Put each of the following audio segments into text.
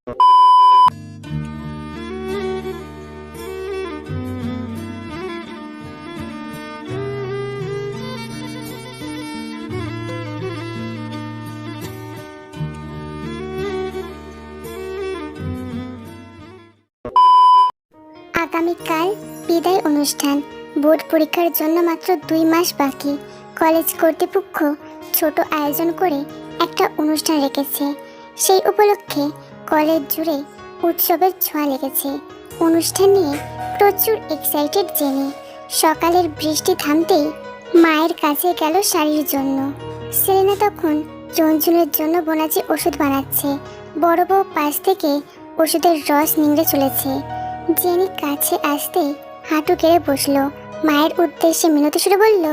আগামীকাল বিদায় অনুষ্ঠান। বোর্ড পরীক্ষার জন্য মাত্র 2 মাস বাকি। কলেজ কর্তৃপক্ষ ছোট আয়োজন করে একটা অনুষ্ঠান রেখেছে। সেই উপলক্ষে কলেজ জুড়ে উৎসবের ছোঁয়া লেগেছে। অনুষ্ঠান নিয়ে প্রচুর এক্সাইটেড জেনি। সকালের বৃষ্টি থামতেই মায়ের কাছে গেল শাড়ির জন্য। সেলেনা তখন চঞ্চুনের জন্য বোনাজি ওষুধ বানাচ্ছে। বড় বউ পাশ থেকে ওষুধের রস নিংড়ে চলেছে। জেনি কাছে আসতে হাঁটু গেড়ে বসলো। মায়ের উদ্দেশ্যে মিনতি সুরে বলল,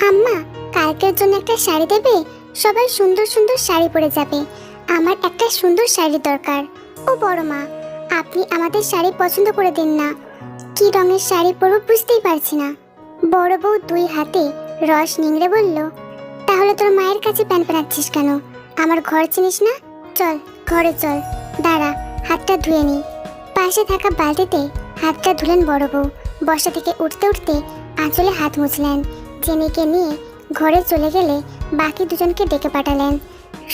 আম্মা, কালকের জন্য একটা শাড়ি দেবে? সবাই সুন্দর সুন্দর শাড়ি পরে যাবে। আমার একটা সুন্দর শাড়ি দরকার। ও বড় মা, আপনি আমাদের শাড়ি পছন্দ করে দিন না। কি রঙের শাড়ি পরবো বুঝতেই পারছি না। বড় বউ 2 হাতে রস নিংড়ে বলল, তাহলে তোর মায়ের কাছে প্যান প্যানাচ্ছিস কেন? আমার ঘর চিনিস না? চল ঘরে চল। দাঁড়া, হাতটা ধুয়ে নি। পাশে থাকা বালতিতে হাতটা ধুলেন বড় বউ। বসা থেকে উঠতে উঠতে আঁচলে হাত মুছলেন। জেনিকে নিয়ে ঘরে চলে গেলে বাকি দুজনকে ডেকে পাঠালেন।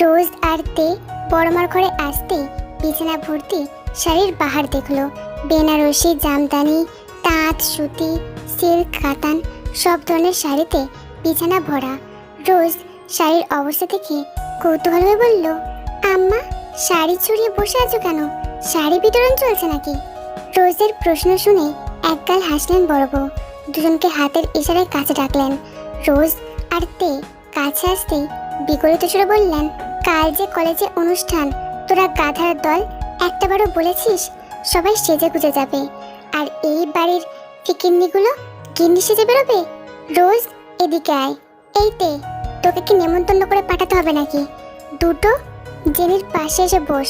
রোজ আর তে বড়মার ঘরে আসতেই বিছানা ভর্তি শাড়ির বাহার দেখলো। বেনারসি, জামদানি, তাঁত, সুতি, সিল্ক, কাতান সব ধরনের শাড়িতে বিছানা ভরা। রোজ শাড়ির অবস্থা দেখে কৌতূহল হয়ে বলল, আম্মা, শাড়ি ছড়িয়ে বসে আছো কেন? শাড়ি বিতরণ চলছে নাকি? রোজের প্রশ্ন শুনে একগাল হাসলেন বড় বউ। দুজনকে হাতের ইশারায় কাছে ডাকলেন। রোজ আর তে কাছে আসতেই বিগলিত সুরে বললেন, কাল যে কলেজে অনুষ্ঠান, তোরা গাধার দল একটাবারও বলেছিস সবাই সেজে গুজে যাবে, আর এই বাড়ির ফিকিন্নিগুলো গিন্নি সেজে বেরোবে? রোজ, এদিকে আয়। এই তে, তোকে কি নেমন্তন্ন করে পাঠাতে হবে নাকি? দুটো জেনির পাশে এসে বস।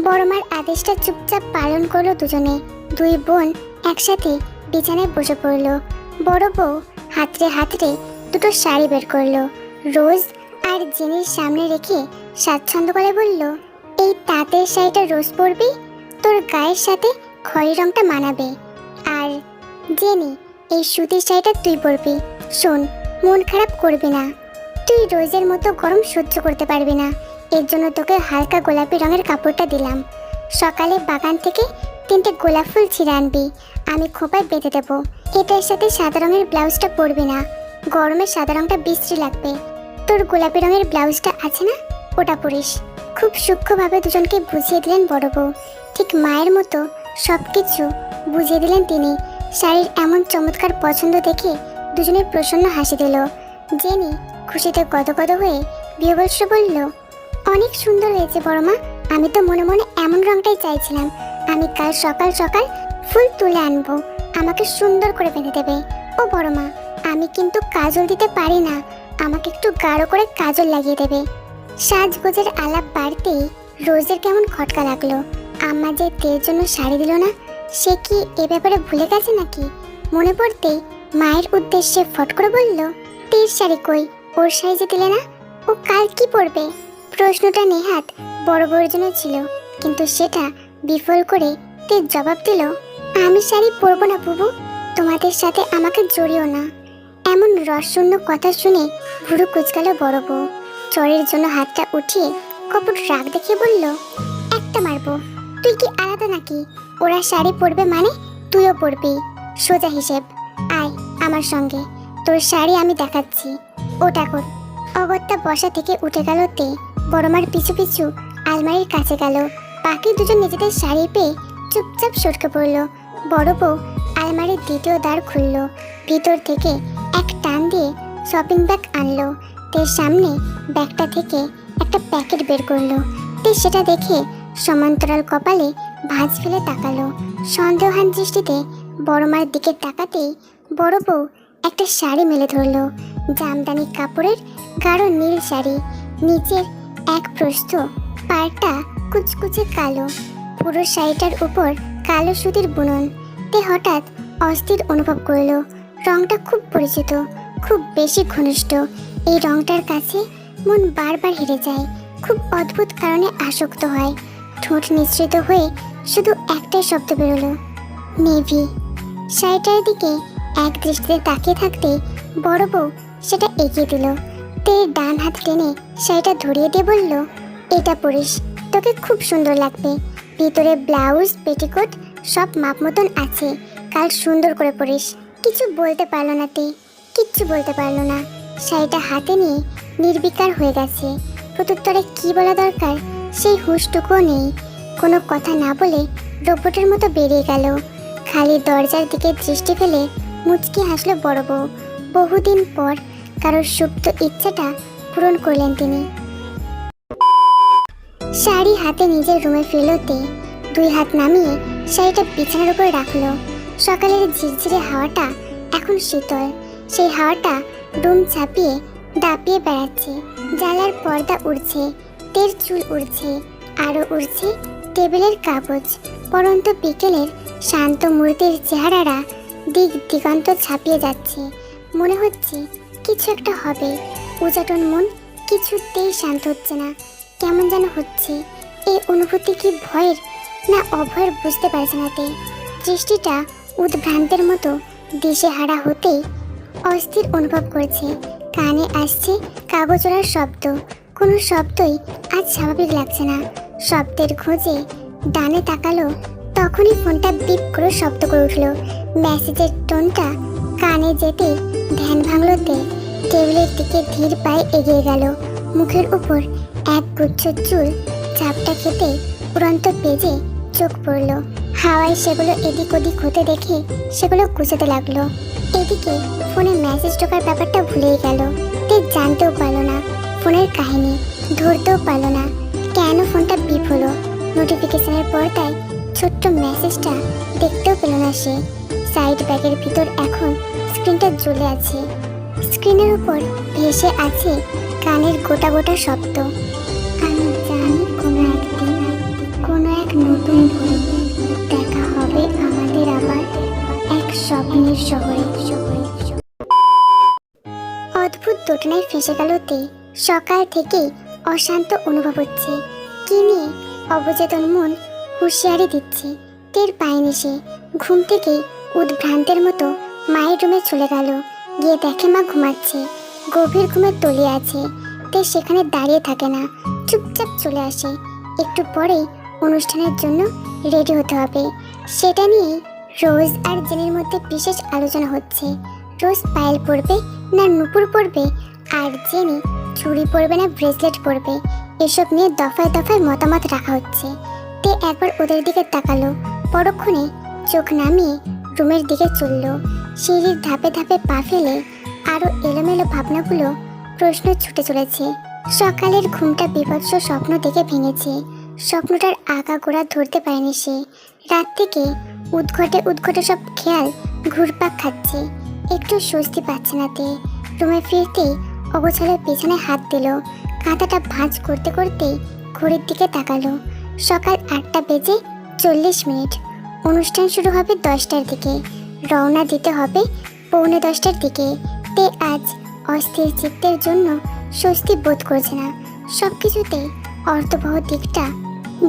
বড়মার আদেশটা চুপচাপ পালন করলো দুজনে। 2 বোন একসাথে বিছানায় বসে পড়লো। বড় বউ হাতড়ে হাতড়ে দুটো শাড়ি বের করলো। রোজ আর জেনির সামনে রেখে স্বাচ্ছন্দ্য করে বলল, এই তাঁতের শাড়িটা রোজ পরবি, তোর গায়ের সাথে খয়েরি রংটা মানাবে। আর জেনি, এই সুতির শাড়িটা তুই পরবি। শোন, মন খারাপ করবি না। তুই রোজের মতো গরম সহ্য করতে পারবি না, এর জন্য তোকে হালকা গোলাপি রঙের কাপড়টা দিলাম। সকালে বাগান থেকে 3টে গোলাপ ফুল ছিঁড়ে আনবি, আমি খোপায় বেঁধে দেবো। এটার সাথে সাদা রঙের ব্লাউজটা পরবি না, গরমে সাদা রঙটা বিশ্রী লাগবে। তোর গোলাপি রঙের ব্লাউজটা আছে না, ওটা পরিস। খুব সূক্ষ্মভাবে দুজনকে বুঝিয়ে দিলেন বড় বউ। ঠিক মায়ের মতো সব কিছু বুঝিয়ে দিলেন তিনি। শাড়ির এমন চমৎকার পছন্দ দেখে দুজনের প্রসন্ন হাসি দিল। জেনি খুশিতে গদগদ হয়ে বিহ্বল বলল, অনেক সুন্দর হয়েছে বড় মা। আমি তো মনে মনে এমন রংটাই চাইছিলাম। আমি কাল সকাল সকাল ফুল তুলে আনবো, আমাকে সুন্দর করে বেঁধে দেবে। ও বড় মা, আমি কিন্তু কাজল দিতে পারি না, আমাকে একটু গাঢ় করে কাজল লাগিয়ে দেবে। সাজগোজের আলাপ বাড়তেই রোজের কেমন খটকা লাগলো। আম্মা যে তের জন্য শাড়ি দিল না, সে কি এ ব্যাপারে ভুলে গেছে নাকি? মনে পড়তেই মায়ের উদ্দেশ্যে ফট করে বলল, তের শাড়ি কই? ওর শাড়ি যে দিলে না, ও কাল কি পরবে? প্রশ্নটা নেহাত বড় বউর জন্য ছিল, কিন্তু সেটা বিফল করে তে জবাব দিল, আমি শাড়ি পরবো না বুবু, তোমাদের সাথে আমাকে জড়িও না। এমন রসশূন্য কথা শুনে ভুরু কুচকালো বড় বউ। চরের জন্য হাতটা উঠিয়ে কপট রাগ দেখিয়ে বলল, একটা মারবো। তুই কি আলাদা নাকি? ওরা শাড়ি পরবে মানে তুইও পরবি, সোজা হিসেব। আয় আমার সঙ্গে, তোর শাড়ি আমি দেখাচ্ছি। ওটা কর। অগত্যা বসা থেকে উঠে গেল তে। বড়মার পিছু পিছু আলমারির কাছে গেল। বাকি দুজন নিজেদের শাড়ি পেয়ে চুপচাপ সটকে পড়ল। বড় বউ আলমারির দ্বিতীয় দ্বার খুলল। ভিতর থেকে এক টান দিয়ে শপিং ব্যাগ আনলো। তের সামনে ব্যাগটা থেকে একটা প্যাকেট বের করলো। তে সেটা দেখে সমান্তরাল কপালে ভাঁজ ফেলে তাকালো। সন্দেহান দৃষ্টিতে বড়মার দিকে তাকাতেই বড় বউ একটা শাড়ি মেলে ধরলো। জামদানি কাপড়ের গাঢ় নীল শাড়ি, নিচের এক প্রস্থ, পাড়টা কুচকুচে কালো। পুরো শাড়িটার উপর কালো সুতির বুনন। তে হঠাৎ অস্থির অনুভব করলো। রংটা খুব পরিচিত, খুব বেশি ঘনিষ্ঠ। এই রংটার কাছে মন বারবার হেরে যায়, খুব অদ্ভুত কারণে আসক্ত হয়। ঠোঁট নিঃসৃত হয়ে শুধু একটাই শব্দ বেরোলো, নেভি। শাড়িটার দিকে এক দৃষ্টিতে তাকিয়ে থাকতে বড় বউ সেটা এগিয়ে দিল। তের ডান হাত টেনে শাড়িটা ধরিয়ে দিয়ে বলল, এটা পরিস, তোকে খুব সুন্দর লাগবে। ভিতরে ব্লাউজ পেটিকোট সব মাপ মতন আছে, কাল সুন্দর করে পরিস। কিছু বলতে পারলো না তে, কিচ্ছু বলতে পারলো না। শাড়িটা হাতে নিয়ে নির্বিকার হয়ে গেছে। প্রত্যুত্তরে কি বলা দরকার সেই হুঁশটুকুও নেই। কোনো কথা না বলে রোবটের মতো বেরিয়ে গেল। খালি দরজার দিকে দৃষ্টি ফেলে মুচকি হাসলো বড় বউ। বহুদিন পর কারোর সুপ্ত ইচ্ছাটা পূরণ করলেন তিনি। শাড়ি হাতে নিজের রুমে ফিরলতে 2 হাত নামিয়ে শাড়িটা বিছানার উপর রাখলো। সকালের ঝিরঝিরে হাওয়াটা এখন শীতল। সেই হাওয়াটা রুম ছাপিয়ে দাপিয়ে বেড়াচ্ছে। জানলার পর্দা উড়ছে, তের চুল উড়ছে, আরও উড়ছে টেবিলের কাগজ। পরন্ত বিকেলের শান্ত মূর্তির চেহারারা দিক দিগন্ত ছাপিয়ে যাচ্ছে। মনে হচ্ছে কিছু একটা হবে। উজাটন মন কিছুতেই শান্ত হচ্ছে না, কেমন যেন হচ্ছে। এই অনুভূতি কি ভয়ের না অভয়ের বুঝতে পারছে না তে। দৃষ্টিটা উদ্ভ্রান্তের মতো দিশেহারা হতেই অস্থির অনুভব করছে। কানে আসছে কাগজোড়ার শব্দ। কোনো শব্দই আজ স্বাভাবিক লাগছে না। শব্দের খোঁজে ডানে তাকালো, তখনই ফোনটা বিপ করে শব্দ করে উঠলো। মেসেজের টোনটা কানে যেতে ধ্যান ভাঙলোতে টেবিলের দিকে ধীর পায়ে এগিয়ে গেল। মুখের উপর এক গুচ্ছ চুল চাপটা খেতে উড়ন্ত পেজে চোখ পড়ল। হাওয়ায় সেগুলো এদিক ওদিক হতে দেখে সেগুলো গুছাতে লাগলো। এদিকে ফোনে মেসেজ ঢোকার ব্যাপারটা ভুলেই গেল। তে জানতেও পারলো না ফোনের কাহিনী, ধরতেও পারলো না কেন ফোনটা বিপ হলো। নোটিফিকেশনের পর্দায় ছোট্ট মেসেজটা দেখতেও পেল না সে। সাইড ব্যাগের ভিতর এখন স্ক্রিনটা জ্বলে আছে। স্ক্রিনের উপর ভেসে আছে গানের গোটা গোটা শব্দ। আমি জানি কোনো একদিন কোনো এক নতুন ভোরে দেখা হবে আমাদের আবার এক স্বপ্নের শহরে। অদ্ভুত দোটানায় ফেসে গেলতে সকাল থেকেই অশান্ত অনুভব হচ্ছে। কি নিয়ে অবচেতন মন হুঁশিয়ারি দিচ্ছে টের পায়নি সে। ঘুম থেকেই উদ্ভ্রান্তের মতো মায়ের রুমে চলে গেল। গিয়ে দেখে মা ঘুমাচ্ছে, গভীর ঘুমে তলিয়ে আছে। তে সেখানে দাঁড়িয়ে থাকে না, চুপচাপ চলে আসে। একটু পরেই অনুষ্ঠানের জন্য রেডি হতে হবে। সেটা নিয়েই রোজ আর জেনির মধ্যে বিশেষ আলোচনা হচ্ছে। রোজ পায়েল পরবে না নুপুর পরবে, আর জেনি চুড়ি পরবে না ব্রেসলেট পরবে, এসব নিয়ে দফায় দফায় মতামত রাখা হচ্ছে। তে একবার ওদের দিকে তাকালো, পরক্ষণে চোখ নামিয়ে রুমের দিকে চলল। সিঁড়ির ধাপে ধাপে পা ফেলে আরও এলোমেলো ভাবনাগুলো প্রশ্ন ছুটে চলেছে। সকালের ঘুমটা বিভৎস স্বপ্ন দেখে ভেঙেছে। স্বপ্নটার আগাগোড়া ধরতে পারেনি সে। রাত থেকে উদ্ঘটে উদ্ঘটে সব খেয়াল ঘুরপাক খাচ্ছে। একটু স্বস্তি পাচ্ছে না তে। রুমে ফিরতেই অগোছালো পেছনে হাত দিল। কাঁথাটা ভাঁজ করতে করতেই ঘড়ির দিকে তাকালো। সকাল 8টা বেজে 40 মিনিট। অনুষ্ঠান শুরু হবে 10টার দিকে। রওনা দিতে হবে 9:45টার দিকে। তে আজ অস্থির চিত্তের জন্য স্বস্তি বোধ করছে না। সব কিছুতে অর্থবহ দিকটা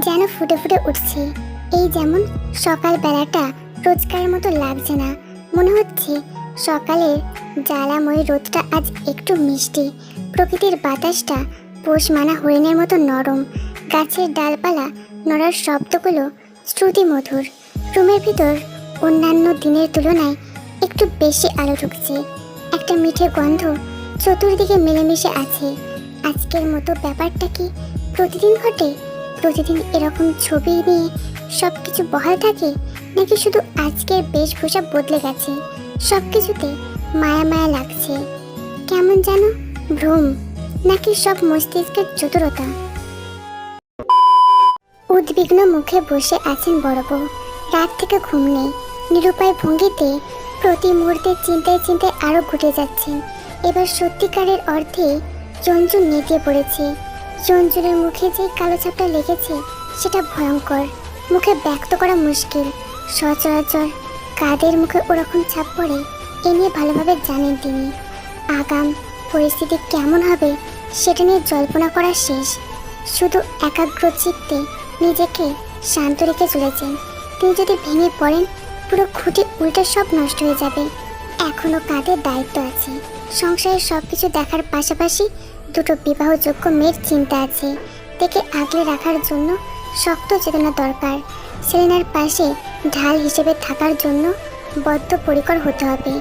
যেন ফুটে ফুটে উঠছে। এই যেমন সকাল বেলাটা রোজকারের মতো লাগছে না। মনে হচ্ছে সকালের জ্বালাময় রোদটা আজ একটু মিষ্টি। প্রকৃতির বাতাসটা পোষ মানা হরিণের মতো নরম। গাছের ডালপালা নড়ার শব্দগুলো শ্রুতিমধুর। রুমের ভিতর অন্যান্য দিনের তুলনায় একটু বেশি আলো ঢুকছে। একটা মিঠে গন্ধ চতুর্দিকে মিলেমিশে আছে। আজকের মতো ব্যাপারটা কি প্রতিদিন ঘটে? প্রতিদিন এরকম ছবি নিয়ে সব কিছু বহাল থাকে, নাকি শুধু আজকের বেশভূষা বদলে গেছে? সব কিছুতে মায়া মায়া লাগছে। কেমন যেন ভ্রম, নাকি সব মস্তিষ্কের চতুরতা? উদ্বিগ্ন মুখে বসে আছেন বড় বউ। রাত থেকে ঘুম নেই। নিরুপায় ভঙ্গিতে প্রতি মুহূর্তে চিন্তায় চিন্তায় আরও ঘুটে যাচ্ছেন। এবার সত্যিকারের অর্থে চঞ্চল নেতিয়ে পড়েছে। চঞ্চলের মুখে যে কালো ছাপটা লেগেছে সেটা ভয়ঙ্কর, মুখে ব্যক্ত করা মুশকিল। সচরাচর কাদের মুখে ওরকম ছাপ পড়ে এ নিয়ে ভালোভাবে জানেন তিনি। আগাম পরিস্থিতি কেমন হবে সেটা নিয়ে জল্পনা করা শেষ। শুধু একাগ্র চিত্তে নিজেকে শান্ত রেখে চলেছেন। তিনি যদি ভেঙে পড়েন পুরো খুঁটি উল্টে সব নষ্ট হয়ে যাবে। এখনো কাঁধের দায়িত্ব আছে। সংসারের সবকিছু দেখার পাশাপাশি দুটো বিবাহযোগ্য মেয়ের চিন্তা আছে। তাকে আগলে রাখার জন্য শক্ত চেতনা দরকার। সেলেনার পাশে ঢাল হিসেবে থাকার জন্য বদ্ধপরিকর হতে হবে।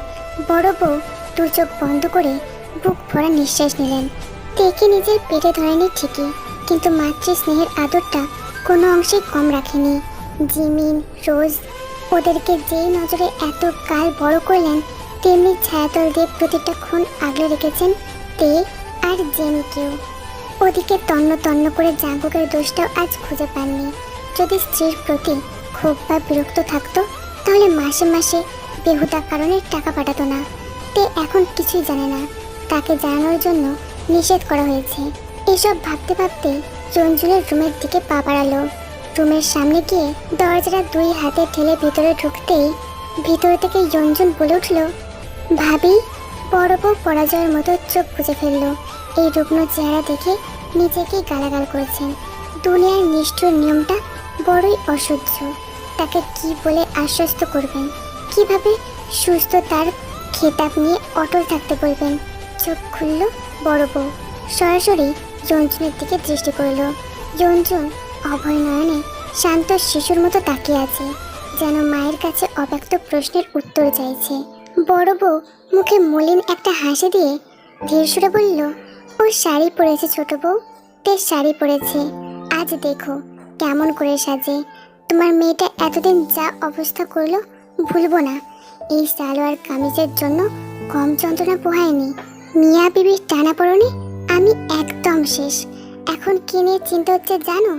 বড় বউ দুচোখ বন্ধ করে বুক ভরা নিঃশ্বাস নিলেন। তেকে নিজের পেটে ধরেনি ঠিকই, কিন্তু মাতৃ স্নেহের আদরটা কোনো অংশে কম রাখেনি। জিমিন, রোজ ওদেরকে যেই নজরে এত কাল বড় করলেন, তেমনি ছায়াতল দিয়ে প্রতিটা ক্ষণ আগলে রেখেছেন তে আর জেমিকেও। ওদিকে তন্ন তন্ন করে জাঙ্কুকের দোষটাও আজ খুঁজে পাননি। যদি স্ত্রীর প্রতি ক্ষোভ বা বিরক্ত থাকতো তাহলে মাসে মাসে বেহুদা কারণে টাকা পাঠাতো না। তে এখন কিছুই জানে না, তাকে জানানোর জন্য নিষেধ করা হয়েছে। এসব ভাবতে ভাবতে রঞ্জুনের রুমের দিকে পা বাড়ালো। রুমের সামনে গিয়ে দরজাটা দুই হাতে ঠেলে ভিতরে ঢুকতেই ভিতর থেকে রঞ্জন বলে উঠল, ভাবি। বড় বউ পরাজয়ের মতো চোখ বুজে ফেললো। এই রুগ্ন চেহারা দেখে নিজেকেই গালাগাল করেছেন। দুনিয়ার নিষ্ঠুর নিয়মটা বড়ই অসহ্য। তাকে কি বলে আশ্বস্ত করবেন, কিভাবে সুস্থ তার খেতাব নিয়ে অটল থাকতে বলবেন? চোখ খুলল বড় বউ, সরাসরি রঞ্জনের দিকে দৃষ্টি করল। রঞ্জন অভয় নয়নে শান্ত শিশুর মতো তাকিয়ে আছে, যেন মায়ের কাছে অব্যক্ত প্রশ্নের উত্তর চাইছে। বড় বউ মুখে মলিন একটা হাসি দিয়ে ধীর সুরে বলল, ও শাড়ি পরেছে ছোট বউ, তে শাড়ি পরেছে। আজ দেখো কেমন করে সাজে। তোমার মেয়েটা এতদিন যা অবস্থা করলো ভুলবো না। এই সালোয়ার কামিজের জন্য কম যন্ত্রণা পোহায়নি। মিয়া বিবির টানাপড়নে আমি একদম শেষ। এখন কি নিয়ে চিন্তা হচ্ছে জানো?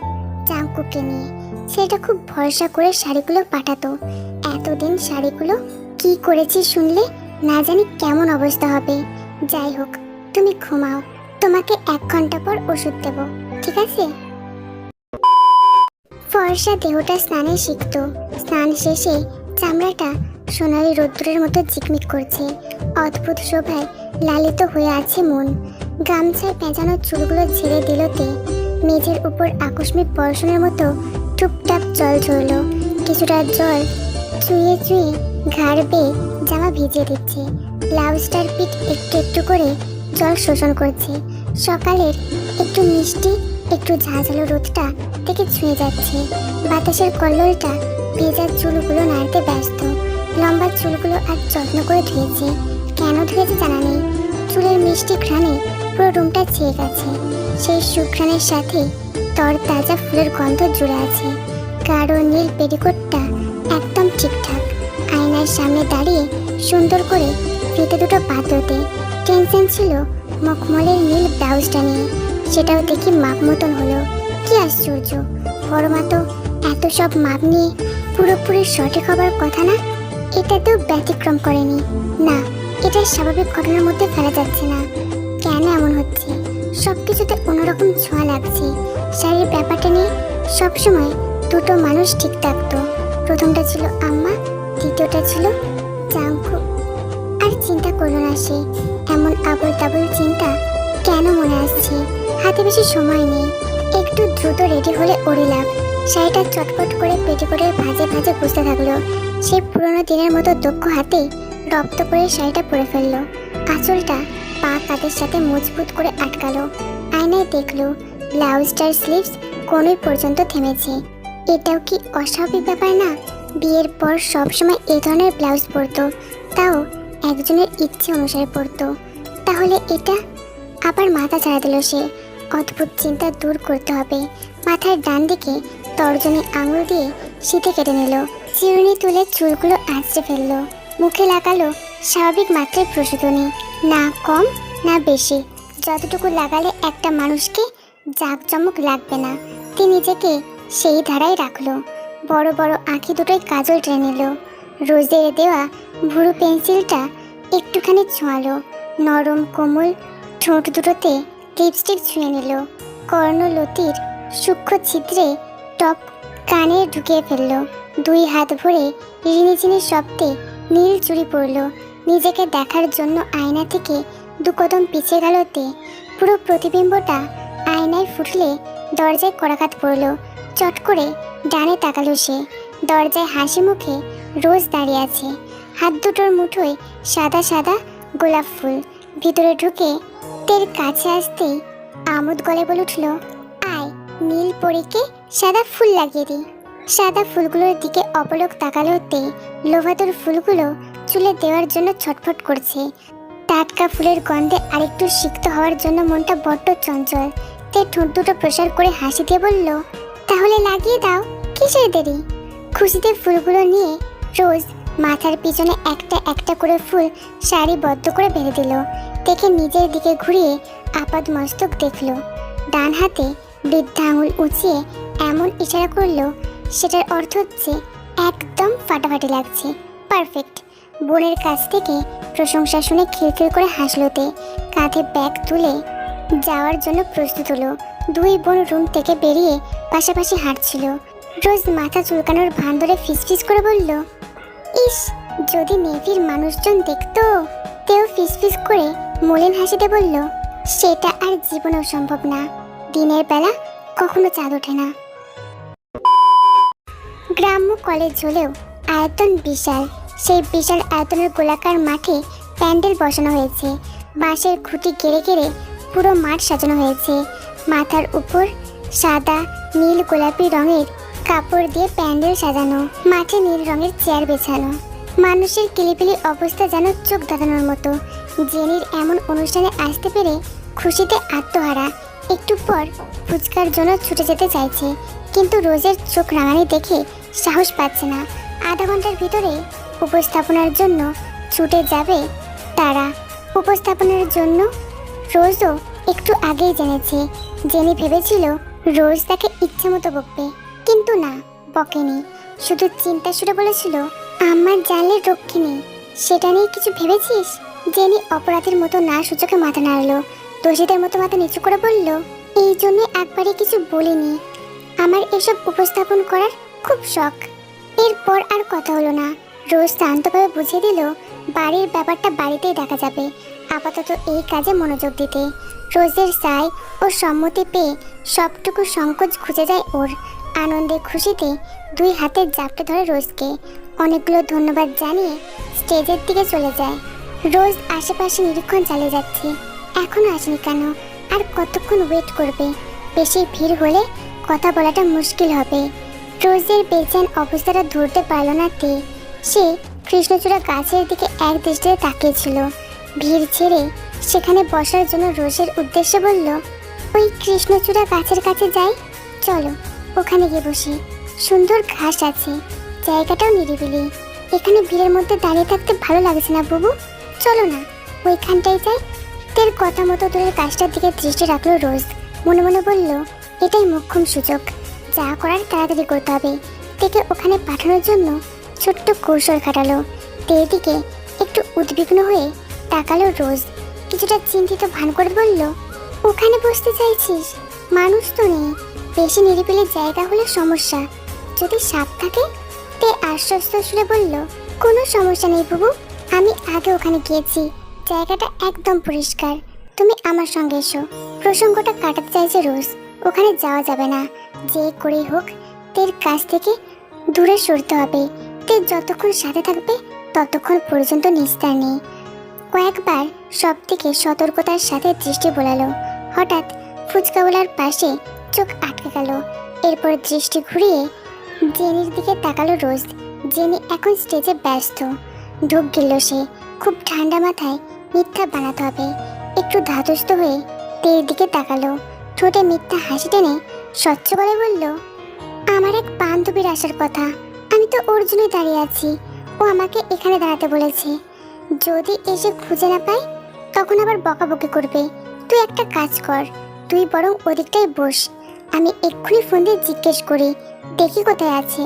জাঙ্কুকে নিয়ে। সেটা খুব ভরসা করে শাড়িগুলো পাঠাতো। এতদিন শাড়িগুলো কি করেছি শুনলে না জানি কেমন অবস্থা হবে। যাই হোক, তুমি ঘুমাও, তোমাকে 1 ঘন্টা পর ওষুধ দেব, ঠিক আছে? ফর্সা দেহটা স্নানে শিখত। স্নান শেষে চামড়াটা সোনালি রোদ্দুরের মতো ঝিকমিক করছে। অদ্ভুত শোভায় লালিত হয়ে আছে মন। গামছায় পেঁচানো চুলগুলো ছেড়ে দিলতে মেঝের উপর আকস্মিক বর্ষণের মতো টুপটাপ জল ঝরল। কিছুটা জল চুইয়ে চুইয়ে ঘাড় বেয়ে জামা ভিজিয়ে দিচ্ছে। ব্লাউজটার পিঠ একটু একটু করে জল শোষণ করছে। সকালের একটু মিষ্টি একটু ঝাঁঝালো রোদটা থেকে ছুঁয়ে যাচ্ছে। বাতাসের কল্লোলটা ভেজা চুলগুলো নাড়তে ব্যস্ত। লম্বা চুলগুলো আর যত্ন করে ধুয়েছে। কেন ধুয়েছে জানা নেই। চুলের মিষ্টি ঘ্রাণে পুরো রুমটা ছেয়ে গেছে। সেই সুঘ্রাণের সাথে তরতাজা ফুলের গন্ধ জুড়ে আছে। গাঢ় নীল পেটিকোটটা একদম ঠিকঠাক। আয়নার সামনে দাঁড়িয়ে সুন্দর করে ফিতে দুটো পাততে টেনশন ছিল মখমলের নীল ব্লাউজটা নিয়ে। সেটাও দেখি মাপ মতন হলো। কি আশ্চর্য, বড় মা তো এত সব মাপ নিয়ে পুরোপুরি সঠিক হবার কথা না? এটাতেও ব্যতিক্রম করেনি। না, এটা স্বাভাবিক ঘটনার মধ্যে ফেলা যাচ্ছে না। কেন এমন হচ্ছে? সব কিছুতে অন্যরকম ছোঁয়া লাগছে। শাড়ির ব্যাপারটা নিয়ে সবসময় দুটো মানুষ ঠিক থাকতো। প্রথমটা ছিল আম্মা, দ্বিতীয়টা ছিল জাঙ্কু। আর চিন্তা করলো না সে। এমন আবল তাবল চিন্তা কেন মনে আসছে? হাতে বেশি সময় নেই, একটু দ্রুত রেডি হলে ওরই লাভ। শাড়িটা চটপট করে পেটিকোটের ভাঁজে ভাঁজে বুঝতে থাকলো। সে পুরোনো দিনের মতো দক্ষ হাতে রপ্ত করে শাড়িটা পরে ফেললো। আঁচলটা পা কাঁধের সাথে মজবুত করে আটকালো। আয়নায় দেখলো ব্লাউজটার স্লিভস কোনই পর্যন্ত থেমেছে। এটাও কি অস্বাভাবিক ব্যাপার না? বিয়ের পর সবসময় এই ধরনের ব্লাউজ পরতো, তাও একজনের ইচ্ছে অনুসারে পরতো। তাহলে এটা আবার মাথা ছাড়া দিল সে। অদ্ভুত চিন্তা দূর করতে হবে। মাথার ডান দিকে তর্জনী আঙুল দিয়ে শীতে কেটে নিল। চিরুনি তুলে চুলগুলো আঁচড়ে ফেললো। মুখে লাগালো স্বাভাবিক মাত্রায় প্রশোধনী, না কম না বেশি। যতটুকু লাগালে একটা মানুষকে জাঁকজমক লাগবে না। তিনি নিজেকে সেই ধারায় রাখলো। বড় বড় আঁখি দুটোই কাজল টেনে নিল। রোজের দেওয়া ভুরু পেন্সিলটা একটুখানি ছোঁয়ালো। নরম কোমল ঠোঁট দুটোতে লিপস্টিক ছুঁয়ে নিল। কর্ণলতির সূক্ষ্ম ছিদ্রে টপ কানে ঢুকিয়ে ফেলল। 2 হাত ভরে রিনিঝিনি শব্দে নীল চুড়ি পরল। নিজেকে দেখার জন্য আয়না থেকে 2 কদম পিছিয়ে গেলতে পুরো প্রতিবিম্বটা আয়নায় ফুটলে দরজায় করাঘাত পড়ল। চট করে ডানে তাকালো সে। দরজায় হাসি মুখে রোজ দাঁড়িয়ে আছে, হাত দুটোর মুঠোয় সাদা সাদা গোলাপ ফুল। ভিতরে ঢুকে তের কাছে আসতেই আমোদ গলায় বলে উঠল, আয় নীল পরীকে সাদা ফুল লাগিয়ে দিই। সাদা ফুলগুলোর দিকে অপলক তাকালোতে লোভাতুর ফুলগুলো চুলে দেওয়ার জন্য ছটফট করছে। টাটকা ফুলের গন্ধে আরেকটু সিক্ত হওয়ার জন্য মনটা বড্ড চঞ্চল। তে ঠোঁট দুটো প্রসার করে হাসি দিয়ে বলল, তাহলে লাগিয়ে দাও, কিসের দেরি। খুশিতে ফুলগুলো নিয়ে রোজ মাথার পিছনে একটা একটা করে ফুল সারিবদ্ধ করে বেঁধে দিল। দেখে নিজের দিকে ঘুরিয়ে আপাদ মস্তক দেখল। ডান হাতে বৃদ্ধা আঙুল উঁচিয়ে এমন ইশারা করলো, সেটার অর্থ হচ্ছে একদম ফাটাফাটি লাগছে, পারফেক্ট। বোনের কাছ থেকে প্রশংসা শুনে খিলখিল করে হাসলোতে কাঁধে ব্যাগ তুলে যাওয়ার জন্য প্রস্তুত হলো। দুই বোন রুম থেকে বেরিয়ে পাশাপাশি হাঁটছিল। রোজ মাথা চুলকানোর ভান ধরে ফিসফিস করে বলল, ইস যদি নেভির মানুষজন দেখতো। তেও ফিসফিস করে মলিন হাসিতে বলল, সেটা আর জীবনেও সম্ভব না, দিনের বেলা কখনো চাঁদ ওঠে না। গ্রাম্য কলেজ হলেও আয়তন বিশাল। সেই বিশাল আয়তনের গোলাকার মাঠে প্যান্ডেল বসানো হয়েছে। বাঁশের খুঁটি গেড়ে গেড়ে পুরো মাঠ সাজানো হয়েছে। মাথার উপর সাদা নীল গোলাপি রঙের কাপড় দিয়ে প্যান্ডেল সাজানো। মাঠে নীল রঙের চেয়ার বেছানো। মানুষের কিলিপিলি অবস্থা যেন চোখ ধাঁধানোর মতো। জেনির এমন অনুষ্ঠানে আসতে পেরে খুশিতে আত্মহারা। একটু পর ফুচকার জন্য ছুটে যেতে চাইছে, কিন্তু রোজের চোখ রাঙানি দেখে সাহস পাচ্ছে না। আধা ঘন্টার ভিতরে উপস্থাপনার জন্য ছুটে যাবে তারা। উপস্থাপনার জন্য রোজও একটু আগেই জেনেছে। জেনি ভেবেছিল রোজ তাকে ইচ্ছে মতো বকবে, কিন্তু না, বকেনি। শুধু চিন্তা সুরে বলেছিল, আমার জানলে রক্ষী নেই, সেটা নিয়ে কিছু ভেবেছিস? জেনি অপরাধের মতো না সূচকে মাথা নাড়লো। দোষীদের মতো মাথা নিচু করে বলল, এই জন্য একবারে কিছু বলিনি, আমার এসব উপস্থাপন করার খুব শখ। এরপর আর কথা হলো না। রোজ শান্তভাবে বুঝিয়ে দিল বাড়ির ব্যাপারটা বাড়িতেই দেখা যাবে, আপাতত এই কাজে মনোযোগ দিতে। রোজের সাই ও সম্মতি পেয়ে সবটুকু সংকোচ খুঁজে যায় ওর। আনন্দে খুশিতে দুই হাতে জাপটে ধরে রোজকে অনেকগুলো ধন্যবাদ জানিয়ে স্টেজের দিকে চলে যায়। রোজ আশেপাশে নিরীক্ষণ চালিয়ে যাচ্ছে। এখনো আসেনি কেন? আর কতক্ষণ ওয়েট করবে? বেশি ভিড় হলে কথা বলাটা মুশকিল হবে। রোজের বেচেন অবস্থাটা ধরতে পারল না তে। সে কৃষ্ণচূড়া গাছের দিকে এক দৃষ্টিতে তাকিয়েছিল। ভিড় ছেড়ে সেখানে বসার জন্য রোজের উদ্দেশ্যে বলল, ওই কৃষ্ণচূড়া গাছের কাছে যাই, চলো ওখানে গিয়ে বসি। সুন্দর ঘাস আছে, জায়গাটাও নিরিবিলি। এখানে ভিড়ের মধ্যে দাঁড়িয়ে থাকতে ভালো লাগছে না বুবু, চলো না ওইখানটাই যাই। তের কথা মতো দূরের গাছটার দিকে দৃষ্টি রাখলো রোজ। মনে মনে বলল, এটাই মোক্ষম সুযোগ, যা করার তাড়াতাড়ি করতে হবে। তেকে ওখানে পাঠানোর জন্য ছোট্ট কৌশল খাটালো। তের দিকে একটু উদ্বিগ্ন হয়ে তাকালো রোজ। কিছুটা চিন্তিত ভান করে বলল, ওখানে বসতে চাইছিস? মানুষ তো নেই, বেশি নিরিবিলি জায়গা হলে সমস্যা। যদি সাপ থাকে? তে আশ্বস্ত সুরে বলল, কোনো সমস্যা নেই বুবু, আমি আগে ওখানে গিয়েছি, জায়গাটা একদম পরিষ্কার, তুমি আমার সঙ্গে এসো। প্রসঙ্গটা কাটাতে চাইছে রোজ। ওখানে যাওয়া যাবে না, যে করেই হোক তের কাছ থেকে দূরে সরতে হবে। তে যতক্ষণ সাথে থাকবে ততক্ষণ পর্যন্ত নিস্তার নেই। কয়েকবার সব দিকে সতর্কতার সাথে দৃষ্টি বোলালো। হঠাৎ ফুচকাওয়ালার পাশে চোখ আটকে গেল। এরপর দৃষ্টি ঘুরিয়ে জেনির দিকে তাকালো রোজ। জেনি এখন স্টেজে ব্যস্ত। ঢোক গিলল সে। খুব ঠান্ডা মাথায় মিথ্যা বানাতে হবে। একটু ধাতস্থ হয়ে তের দিকে তাকালো। ঠোঁটে মিথ্যা হাসি টেনে স্বচ্ছ গলায় বলল, আমার এক বান্ধবীর আসার কথা, আমি তো ওর জন্যই দাঁড়িয়ে আছি। ও আমাকে এখানে দাঁড়াতে বলেছে। যদি এসে খুঁজে না পাই তখন আবার বকাবকি করবে। তুই একটা কাজ কর, তুই বরং ওদিকটাই বস, আমি এক্ষুনি ফোন দিয়ে জিজ্ঞেস করি, দেখি কোথায় আছে।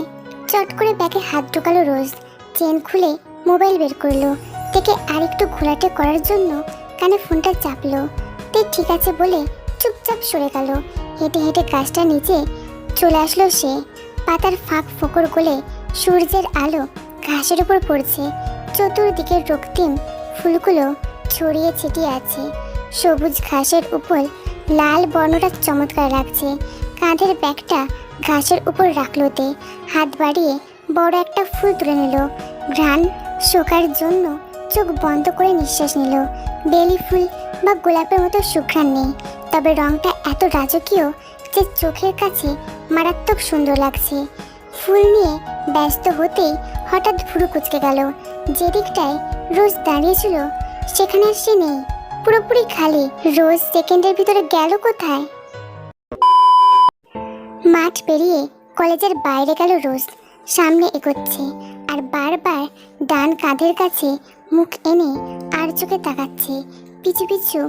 চট করে ব্যাগে হাত ঢোকালো রোজ। চেন খুলে মোবাইল বের করলো। থেকে আরেকটু ঘোলাটে করার জন্য কানে ফোনটা চাপলো। তে ঠিক আছে বলে চুপচাপ সরে গেল। হেঁটে হেঁটে গাছটার নিচে চলে আসলো সে। পাতার ফাঁক ফোকর গলে সূর্যের আলো ঘাসের উপর পড়ছে। চতুর্দিকের রক্তিম ফুলগুলো ছড়িয়ে ছিটিয়ে আছে। সবুজ ঘাসের উপর লাল বর্ণটা চমৎকার লাগছে। কাঁধের ব্যাগটা ঘাসের উপর রাখলো তে হাত বাড়িয়ে বড় একটা ফুল তুলে নিল। ঘ্রাণ শোকার জন্য চোখ বন্ধ করে নিঃশ্বাস নিল। বেলি ফুল বা গোলাপের মতো সুঘ্রাণ নেই, তবে রংটা এত রাজকীয় যে চোখের কাছে মারাত্মক সুন্দর লাগছে। ফুল নিয়ে ব্যস্ত হতেই হঠাৎ ভুরু কুঁচকে গেল। যেদিকটায় রোজ দাঁড়িয়েছিল সেখানে আর সে নেই, পুরোপুরি খালি। রোজ সেকেন্ডের ভিতরে গেল কোথায়? মাঠ পেরিয়ে কলেজের বাইরে গেল রোজ। সামনে এগোচ্ছে আর বারবার ডান কাঁধের কাছে মুখ এনে আর চোখে তাকাচ্ছে পিছু পিছু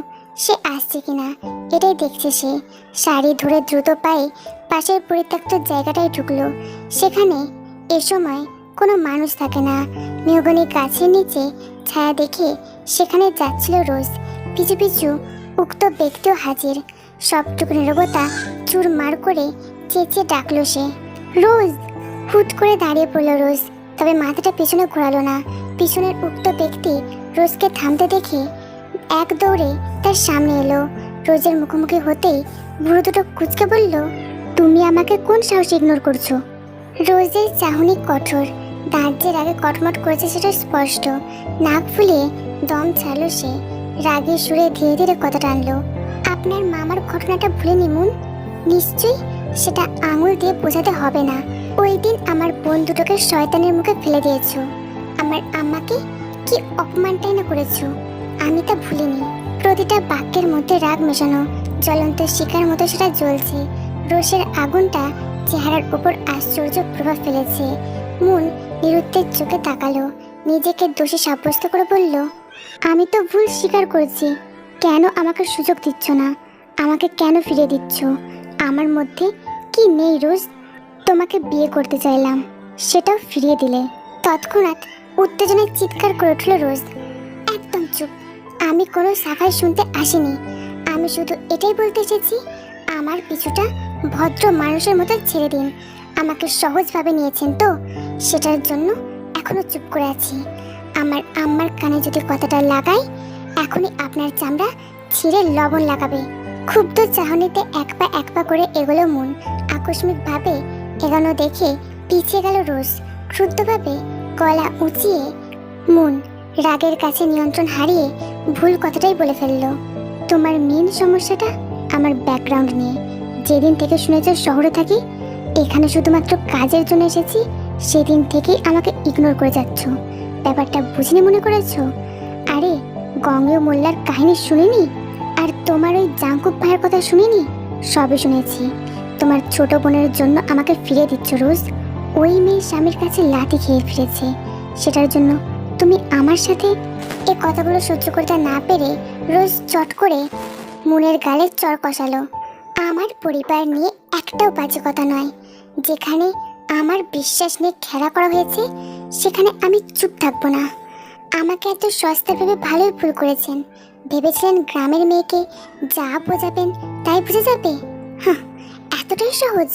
সে আসছে কিনা এটাই দেখছে সে। শাড়ি ধরে দ্রুত পায়ে পাশের পরিত্যক্ত জায়গাটায় ঢুকলো। সেখানে এ সময় কোনো মানুষ থাকে না। মেহগনি গাছের নিচে ছায়া দেখে সেখানে যাচ্ছিল রোজ। পিছু পিছু উক্ত ব্যক্তিও হাজির। সবটুকু নীরবতা চুরমার করে চেঁচিয়ে ডাকলো সে, রোজ! হুট করে দাঁড়িয়ে পড়লো রোজ, তবে মাথাটা পেছনে ঘোরালো না। পিছনের উক্ত ব্যক্তি রোজকে থামতে দেখে এক দৌড়ে তার সামনে এলো। রোজের মুখোমুখি হতেই ভুরু দুটো কুঁচকে বলল, তুমি আমাকে কোন সাহসে ইগনোর করছো? রোজের চাহনি কঠোর, দাঁত যে রাগে কটমট করেছে সেটা স্পষ্ট। নাক ফুলিয়ে দম ছাড়লো সে। রাগে সুরে ধীরে ধীরে কথা টানলো, আপনার মামার ঘটনাটা ভুলে নিমুন। নিশ্চয়ই সেটা আঙুল দিয়ে বোঝাতে হবে না। ওই দিন আমার বোন দুটোকে শয়তানের মুখে ফেলে দিয়েছো। আমার আম্মাকে কি অপমানটাই না করেছো, আমি তা ভুলিনি। প্রতিটা বাক্যের মধ্যে রাগ মেশানো, জ্বলন্ত শিকার মতো সেটা জ্বলছে। রোষের আগুনটা চেহারার উপর আশ্চর্য প্রভাব ফেলেছে। মন নিরুত্তের চোখে তাকালো, নিজেকে দোষী সাব্যস্ত করে বলল, আমি তো ভুল স্বীকার করেছি। কেন আমাকে সুযোগ দিচ্ছ না? আমাকে কেন ফিরে দিচ্ছ? আমার মধ্যে কি নেই রোজ? তোমাকে বিয়ে করতে চাইলাম, সেটাও ফিরিয়ে দিলে। তৎক্ষণাৎ উত্তেজনায় চিৎকার করে উঠল রোজ, একদম চুপ! আমি কোনো সাফাই শুনতে আসিনি। আমি শুধু এটাই বলতে এসেছি, আমার পিছুটা ভদ্র মানুষের মতো ছেড়ে দিন। আমাকে সহজভাবে নিয়েছেন তো, সেটার জন্য এখনো চুপ করে আছি। আমার আম্মার কানে যদি কথাটা লাগাই, এখনই আপনার চামড়া ছিঁড়ে লবণ লাগাবে। ক্ষুব্ধ চাহনিতে এক পা করে এগোলো মন। আকস্মিকভাবে এগোনো দেখে পিছিয়ে গেল রোজ। ক্রুদ্ধভাবে গলা উঁচিয়ে মন রাগের কাছে নিয়ন্ত্রণ হারিয়ে ভুল কথাটাই বলে ফেলল, তোমার মেন সমস্যাটা আমার ব্যাকগ্রাউন্ড নিয়ে। যেদিন থেকে শুনেছ শহরে থাকি, এখানে শুধুমাত্র কাজের জন্য এসেছি, সেদিন থেকেই আমাকে ইগনোর করে যাচ্ছ। ব্যাপারটা বুঝিনি মনে করেছ? আরে গঙ্গেয় মোল্লার কাহিনী শুনিনি? আর তোমার ওই জাঙ্কুক ভাইয়ের কথা শুনিনি? সবই শুনেছি। তোমার ছোট বোনের জন্য আমাকে ফিরে দিচ্ছ রোজ। ওই মেয়ে স্বামীর কাছে লাথি খেয়ে ফিরেছে, সেটার জন্য তুমি আমার সাথে? এ কথাগুলো সহ্য করতে না পেরে রোজ চট করে মনের গালে চর কষালো। আমার পরিবার নিয়ে একটাও বাজে কথা নয়। যেখানে আমার বিশ্বাস নিয়ে খেলা করা হয়েছে, সেখানে আমি চুপ থাকবো না। আমাকে এত সস্তা ভেবে ভালোই ভুল করেছেন। ভেবেছিলেন গ্রামের মেয়েকে যা বোঝাবেন তাই বুঝে যাবে? হ্যাঁ, এতটাই সহজ?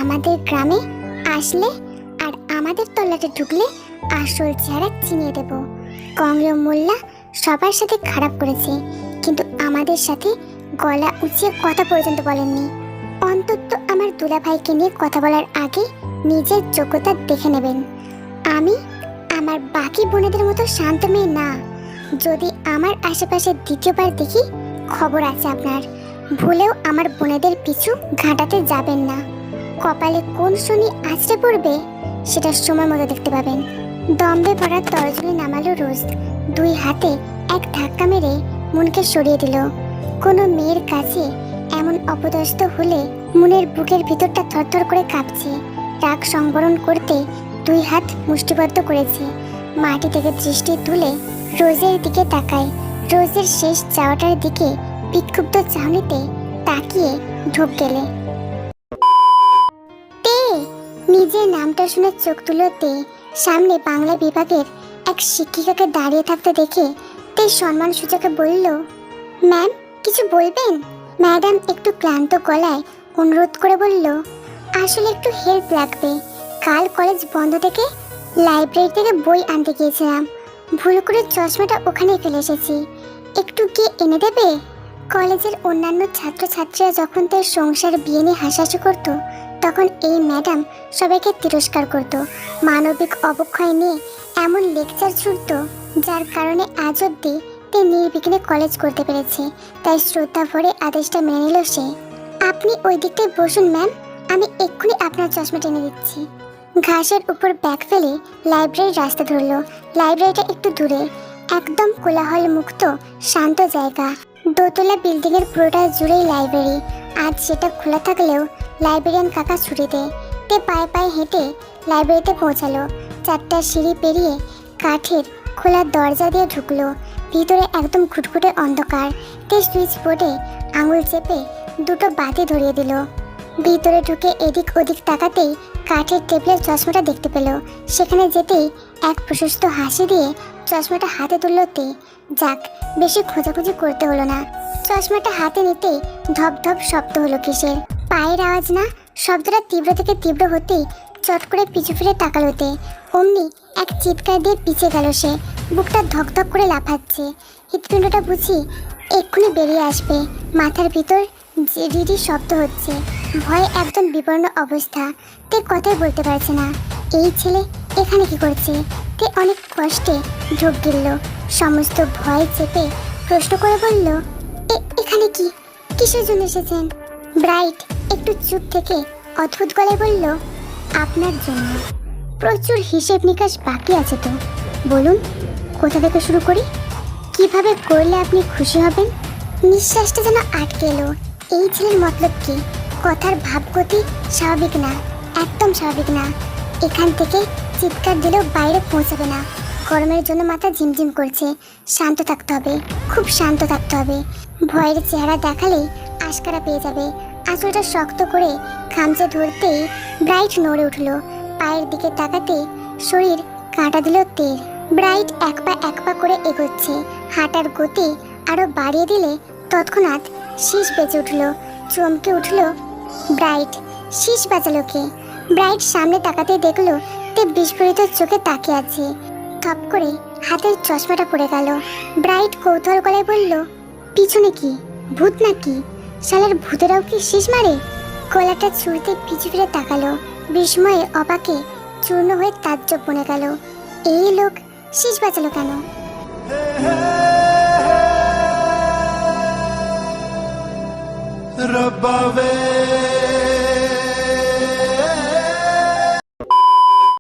আমাদের গ্রামে আসলে আর আমাদের তল্লাটে ঢুকলে আসল চেহারা চিনিয়ে দেব। গঙ্গেয় মোল্লা সবার সাথে খারাপ করেছে, কিন্তু আমাদের সাথে গলা উঁচিয়ে কথা পর্যন্ত বলেননি। অন্তত আমার দুলাভাইকে নিয়ে কথা বলার আগে নিজের যোগ্যতা দেখে নেবেন। আমি আমার বাকি বোনেদের মতো শান্ত মেয়ে না। যদি আমার আশেপাশে দ্বিতীয়বার দেখি, খবর আছে আপনার। ভুলেও আমার বোনেদের পিছু ঘাঁটাতে যাবেন না। কপালে কোন শনি আছড়ে পড়বে সেটা সময় মতো দেখতে পাবেন। দম্বে ভরা তর্জনী নামালো রোজ। দুই হাতে এক ধাক্কা মেরে মনকে সরিয়ে দিল। কোনো মেয়ের কাছে এমন অপদস্থ হলে মনের বুকের ভিতরটা থরথর করে কাঁপছে। রাগ সংবরণ করতে দুই হাত মুষ্টিবদ্ধ করেছে। মাটি থেকে দৃষ্টি তুলে রোজের দিকে তাকায়। রোজের শেষ চাওয়াটার দিকে বিক্ষুব্ধ চাহনিতে তাকিয়ে ঢোক গেলে তে নিজের নামটা শুনে চোখ তুলো তে। সামনে বাংলা বিভাগের এক শিক্ষিকাকে দাঁড়িয়ে থাকতে দেখে তে সম্মান সূচকে বলল, ম্যাম কিছু বলবেন? ম্যাডাম একটু ক্লান্ত গলায় অনুরোধ করে বলল, আসলে একটু হেল্প লাগবে। কাল কলেজ বন্ধ থেকে লাইব্রেরি থেকে বই আনতে গিয়েছিলাম, ভুল করে চশমাটা ওখানেই ফেলে এসেছি। একটু গিয়ে এনে দেবে? কলেজের অন্যান্য ছাত্রছাত্রীরা যখন তার সংসার বিয়ে নিয়ে হাসাহাসি করত, তখন এই ম্যাডাম সবাইকে তিরস্কার করত, মানবিক অবক্ষয় নিয়ে এমন লেকচার ছুড়ত যার কারণে আজ অব্দি তে নির্বিঘ্নে কলেজ করতে পেরেছে। তাই শ্রদ্ধা ভরে আদেশটা মেনে নিল সে। আপনি ওই দিকটায় বসুন ম্যাম, আমি এক্ষুনি আপনার চশমা টেনে দিচ্ছি। ঘাসের উপর ব্যাগ ফেলে লাইব্রেরির রাস্তা ধরল। লাইব্রেরিটা একটু দূরে, একদম কোলাহল মুক্ত শান্ত জায়গা। দোতলা বিল্ডিং এর পুরোটা জুড়েই লাইব্রেরি। আজ সেটা খোলা থাকলেও লাইব্রেরিয়ান কাকা ছুটিতে। তে পায়ে পায়ে হেঁটে লাইব্রেরিতে পৌঁছালো। 4টা সিঁড়ি পেরিয়ে কাঠের খোলা দরজা দিয়ে ঢুকলো। ভিতরে একদম ঘুটঘুটে অন্ধকার। তে সুইচ বোর্ডে আঙুল চেপে দুটো বাতি ধরিয়ে দিল। ভিতরে ঢুকে এদিক ওদিক তাকাতেই কাঠের টেবিলের চশমাটা দেখতে পেল। সেখানে যেতেই এক প্রশস্ত হাসি দিয়ে চশমাটা হাতে তুলল তে। যাক, বেশি খোঁজাখুঁজি করতে হলো না। চশমাটা হাতে নিতেই ধপ ধপ শব্দ হলো কিসের? পায়ের আওয়াজ না? শব্দটা তীব্র থেকে তীব্র হতেই চট করে পিছু ফিরে তাকালো তে। অমনি এক চিৎকার দিয়ে পিছিয়ে গেল সে। বুকটা ধকধক করে লাফাচ্ছে। হৃৎপিণ্ডটা বুঝি এক্ষুনি বেরিয়ে আসবে। মাথার ভিতর রিডি শব্দ হচ্ছে। ভয়ে একদম বিবর্ণ অবস্থা। তে কথাই বলতে পারছে না। এই ছেলে এখানে কি করছে? তে অনেক কষ্টে ঢোক গিলল। সমস্ত ভয় চেপে প্রশ্ন করে বলল, এখানে কি, কিসের জন্য এসেছেন? ব্রাইট একটু চুপ থেকে অদ্ভুত গলায় বলল, আপনার জন্য। প্রচুর হিসেব নিকাশ বাকি আছে তো। বলুন, কোথা থেকে শুরু করি? কিভাবে করলে আপনি খুশি হবেন? নিঃশ্বাসটা যেন আটকে এলো। এই ছেলের মতলব কি? কথার ভাবগতি স্বাভাবিক না, একদম স্বাভাবিক না। এখান থেকে চিৎকার দিলেও বাইরে পৌঁছাবে না। গরমের জন্য মাথা ঝিমঝিম করছে। শান্ত থাকতে হবে, খুব শান্ত থাকতে হবে। ভয়ের চেহারা দেখালেই আশকারা পেয়ে যাবে। আঁচলটা শক্ত করে খামচে ধরতেই ব্রাইট নড়ে উঠল। পায়ের দিকে তাকাতে শরীর কাঁটা দিল তেল। ব্রাইট এক পা করে এগোচ্ছে। হাঁটার গতি আরো বাড়িয়ে দিলে তৎক্ষণাৎ শীষ বেজে উঠল। চমকে উঠল ব্রাইট। শীষ বাজালো কে? ব্রাইট সামনে তাকাতে দেখলো তে বিস্ফোরিত চোখে তাকিয়ে আছে। থপ করে হাতের চশমাটা পড়ে গেল। ব্রাইট কৌতূহল গলায় বলল, পিছনে কি, ভূত নাকি? শালার ভূতেরাও কি শীষ মারে? গলাটা ছুঁড়তে পিছু ফিরে তাকালো। বিস্ময়ে অবাকে চূর্ণ হয়ে তাজ্জব বনে গেল। এই লোক শীষ বাজালো কেন? रब्बा वे